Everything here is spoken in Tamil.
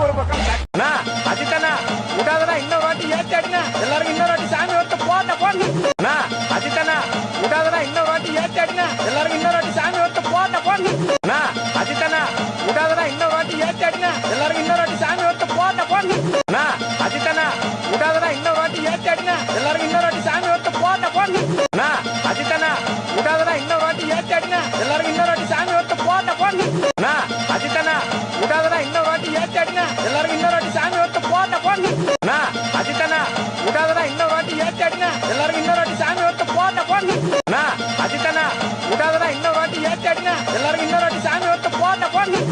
ஒரு பக்கம் அஜித்தனா விடாதடா, இன்னொரு வாட்டி ஏத்தி அடினா எல்லாரும் இன்னொரு வாட்டி சாமி ஒருத்த போட்ட போடணும். அஜித்தனா விடாதடா, இன்னொரு வாட்டி ஏத்தி அடினா எல்லாரும் இன்னொரு வாட்டி சாமி ஒருத்த போட்ட போடணும். அஜித்தனா விடாதடா, இன்னொரு வாட்டி ஏத்தி அடினா எல்லாரும் இன்னொரு வாட்டி சாமி ஒருத்த போட்ட போடணும். அஜித்தனா விடாதடா, இன்னொரு வாட்டி ஏத்தி அடினா எல்லாரும் இன்னொரு வாட்டி சாமி ஒருத்த போட்ட போடணும். அஜித்தனா விடாதடா, இன்னொரு வாட்டி ஏத்தி அடினா எல்லாரும் இன்னொரு வாட்டி சாமி ஒருத்த போட்ட போடணும். அஜித்தனா விடாதடா, இன்னொரு வாட்டி ஏத்தி அடினா எல்லாரும் இன்னொரு வாட்டி சாமி ஒருத்த போட்ட போடணும். அஜித்தனா விடாதடா, இன்னொரு வாட்டி ஏத்தி அடினா எல்லாரும் இன்னொரு வாட்டி சாமி ஒருத்த போட்ட போடணும். அஜித்தனா விடாதடா, இன்னொரு வாட்டி ஏத்தி அடினா எல்லாரும் இன்னொரு வாட்டி சாமி ஒருத்த போட்ட போடணும்.